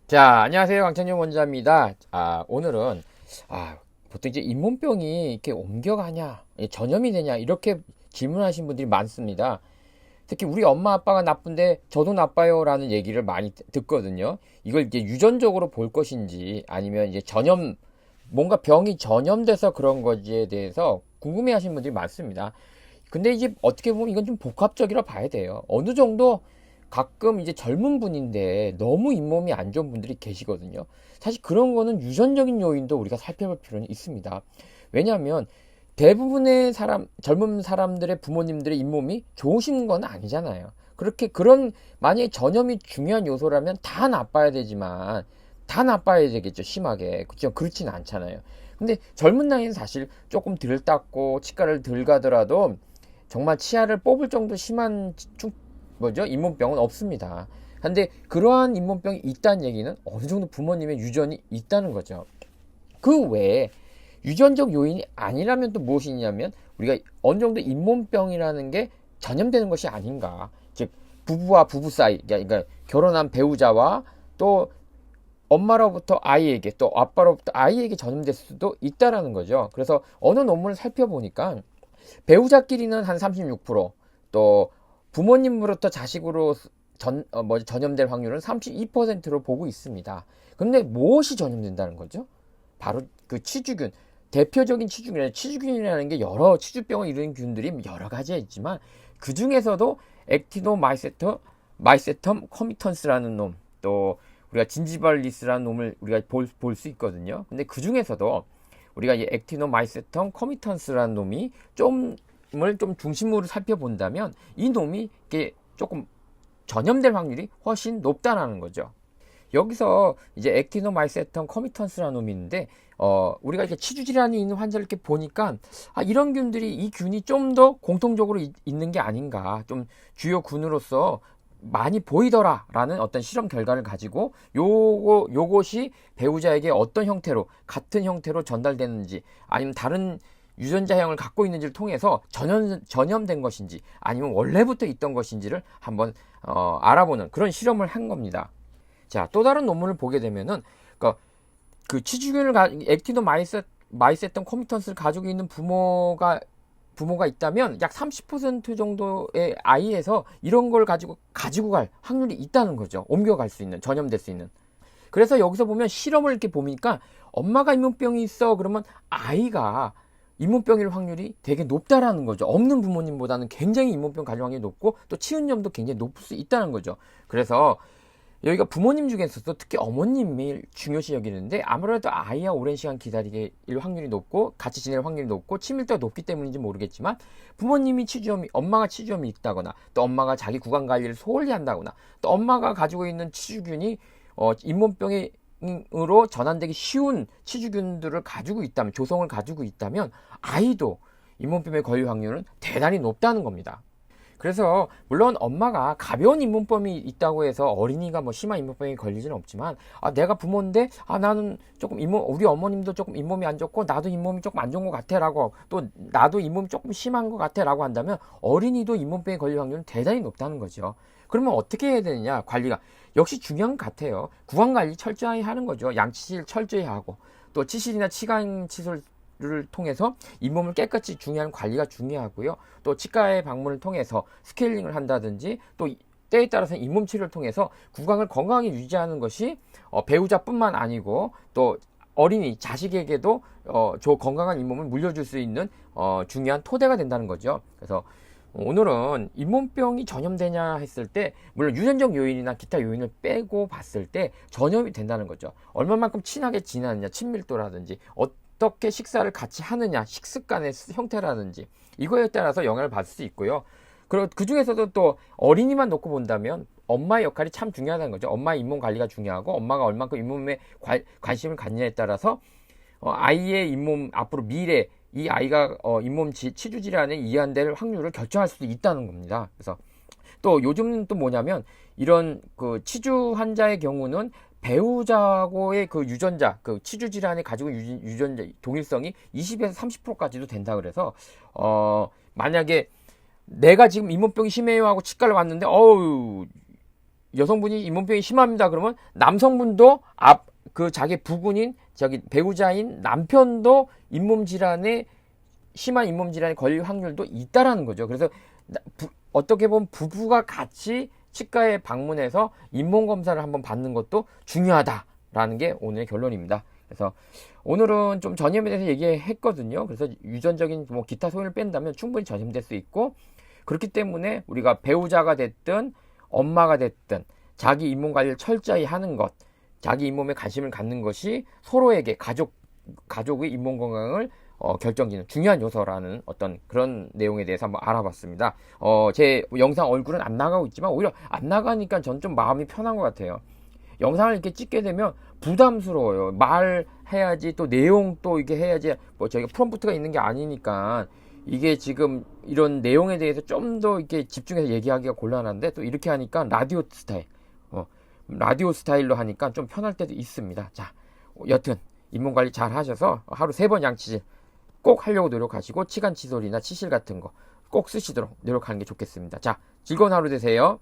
자, 안녕하세요. 강창용 원장입니다. 오늘은, 보통 이제 잇몸병이 이렇게 옮겨가냐, 전염이 되냐, 이렇게 질문하신 분들이 많습니다. 특히 우리 엄마 아빠가 나쁜데 저도 나빠요 라는 얘기를 많이 듣거든요. 이걸 이제 유전적으로 볼 것인지 아니면 이제 뭔가 병이 전염돼서 그런 거지에 대해서 궁금해 하시는 분들이 많습니다. 근데 이제 어떻게 보면 이건 좀 복합적이라 봐야 돼요. 어느 정도 가끔 이제 젊은 분인데 너무 잇몸이 안 좋은 분들이 계시거든요. 사실 그런 거는 유전적인 요인도 우리가 살펴볼 필요는 있습니다. 왜냐하면 대부분의 젊은 사람들의 부모님들의 잇몸이 좋으신 건 아니잖아요. 만약에 전염이 중요한 요소라면 다 나빠야 되지만, 다 나빠야 되겠죠, 심하게. 그렇죠? 그렇진 않잖아요. 근데 젊은 나이엔 사실 조금 덜 닦고 치과를 덜 가더라도 정말 치아를 뽑을 정도 심한 잇몸병은 없습니다. 근데 그러한 잇몸병이 있다는 얘기는 어느 정도 부모님의 유전이 있다는 거죠. 그 외에 유전적 요인이 아니라면 또 무엇이냐면 우리가 어느 정도 잇몸병이라는 게 전염되는 것이 아닌가. 즉 부부와 부부 사이, 그러니까 결혼한 배우자와 또 엄마로부터 아이에게 또 아빠로부터 아이에게 전염될 수도 있다라는 거죠. 그래서 어느 논문을 살펴보니까 배우자끼리는 한 36%, 또 부모님으로부터 자식으로 전염될 확률은 32%로 보고 있습니다. 근데 무엇이 전염된다는 거죠? 바로 그 치주균. 대표적인 치주균이라는 게 여러 치주병을 이루는 균들이 여러 가지가 있지만 그 중에서도 액티노마이세텀 커미턴스라는 놈, 또 우리가 진지발리스라는 놈을 우리가 볼 수 있거든요. 근데 그 중에서도 우리가 이 액티노마이세텀 커미턴스라는 놈이 좀 중심으로 살펴본다면 이 놈이 이게 조금 전염될 확률이 훨씬 높다라는 거죠. 여기서 이제 액티노마이세텀 커미턴스라는 놈이 있는데 우리가 이렇게 치주 질환이 있는 환자를 이렇게 보니까 이런 균들이 이 균이 좀 더 공통적으로 있는 게 아닌가, 좀 주요 균으로서 많이 보이더라라는 어떤 실험 결과를 가지고 요것이 배우자에게 어떤 형태로 같은 형태로 전달되는지 아니면 다른 유전자형을 갖고 있는지를 통해서 전염된 것인지 아니면 원래부터 있던 것인지를 한번 알아보는 그런 실험을 한 겁니다. 자, 또 다른 논문을 보게 되면은 그 치주균을 액티노마이세텀 커미턴스를 가지고 있는 부모가 있다면 약 30% 정도의 아이에서 이런 걸 가지고 갈 확률이 있다는 거죠. 옮겨갈 수 있는, 전염될 수 있는. 그래서 여기서 보면 실험을 이렇게 보니까 엄마가 잇몸병이 있어 그러면 아이가 잇몸병일 확률이 되게 높다라는 거죠. 없는 부모님보다는 굉장히 잇몸병 가질 확률이 높고 또 치은염도 굉장히 높을 수 있다는 거죠. 그래서 여기가 부모님 중에서도 특히 어머님이 중요시 여기는데 아무래도 아이와 오랜 시간 기다리게 일 확률이 높고 같이 지낼 확률이 높고 친밀도가 높기 때문인지 모르겠지만 엄마가 치주염이 있다거나 또 엄마가 자기 구강 관리를 소홀히 한다거나 또 엄마가 가지고 있는 치주균이 잇몸병으로 전환되기 쉬운 치주균들을 가지고 있다면, 조성을 가지고 있다면 아이도 잇몸병에 걸릴 확률은 대단히 높다는 겁니다. 그래서 물론 엄마가 가벼운 잇몸병이 있다고 해서 어린이가 뭐 심한 잇몸병에 걸리지는 없지만 내가 부모인데 나는 조금 우리 어머님도 조금 잇몸이 안 좋고 나도 잇몸이 조금 안 좋은 것 같아 라고, 또 나도 잇몸이 조금 심한 것 같아 라고 한다면 어린이도 잇몸병에 걸릴 확률은 대단히 높다는 거죠. 그러면 어떻게 해야 되느냐? 관리가 역시 중요한 것 같아요. 구강관리 철저히 하는 거죠. 양치질 철저히 하고 또 치실이나 치간치술 를 통해서 잇몸을 깨끗이 중요한 관리가 중요하고요. 또 치과의 방문을 통해서 스케일링을 한다든지 또 때에 따라서 잇몸 치료를 통해서 구강을 건강하게 유지하는 것이 배우자뿐만 아니고 또 어린이 자식에게도 건강한 잇몸을 물려줄 수 있는 중요한 토대가 된다는 거죠. 그래서 오늘은 잇몸병이 전염되냐 했을 때 물론 유전적 요인이나 기타 요인을 빼고 봤을 때 전염이 된다는 거죠. 얼마만큼 친하게 지내느냐, 친밀도라든지 어떻게 식사를 같이 하느냐, 식습관의 형태라든지 이거에 따라서 영향을 받을 수 있고요. 그리고 그 중에서도 또 어린이만 놓고 본다면 엄마의 역할이 참 중요하다는 거죠. 엄마의 잇몸 관리가 중요하고 엄마가 얼만큼 잇몸에 관심을 갖느냐에 따라서 아이의 잇몸 앞으로 미래 이 아이가 잇몸 치주 질환에 이완될 확률을 결정할 수도 있다는 겁니다. 그래서 또 요즘 또 뭐냐면 이런 그 치주 환자의 경우는 배우자하고의 그 유전자, 그 치주 질환이 가지고 유전자 동일성이 20에서 30%까지도 된다 그래서 만약에 내가 지금 잇몸병이 심해요 하고 치과를 왔는데 여성분이 잇몸병이 심합니다. 그러면 남성분도 그 자기 부군인 저기 배우자인 남편도 잇몸 질환에 심한 잇몸 질환에 걸릴 확률도 있다라는 거죠. 그래서 어떻게 보면 부부가 같이 치과에 방문해서 잇몸 검사를 한번 받는 것도 중요하다라는 게 오늘의 결론입니다. 그래서 오늘은 좀 전염에 대해서 얘기했거든요. 그래서 유전적인 뭐 기타 소인을 뺀다면 충분히 전염될 수 있고, 그렇기 때문에 우리가 배우자가 됐든 엄마가 됐든 자기 잇몸 관리를 철저히 하는 것, 자기 잇몸에 관심을 갖는 것이 서로에게 가족의 잇몸 건강을 결정짓는 중요한 요소라는 어떤 그런 내용에 대해서 한번 알아봤습니다. 제 영상 얼굴은 안 나가고 있지만 오히려 안 나가니까 전 좀 마음이 편한 것 같아요. 영상을 이렇게 찍게 되면 부담스러워요. 말해야지, 또 내용 또 이게 해야지, 뭐 저희가 프롬프트가 있는 게 아니니까 이게 지금 이런 내용에 대해서 좀 더 이렇게 집중해서 얘기하기가 곤란한데, 또 이렇게 하니까 라디오 스타일로 하니까 좀 편할 때도 있습니다. 자, 여튼 잇몸 관리 잘 하셔서 하루 3번 양치질 꼭 하려고 노력하시고, 치간 칫솔이나 치실 같은 거 꼭 쓰시도록 노력하는 게 좋겠습니다. 자, 즐거운 하루 되세요.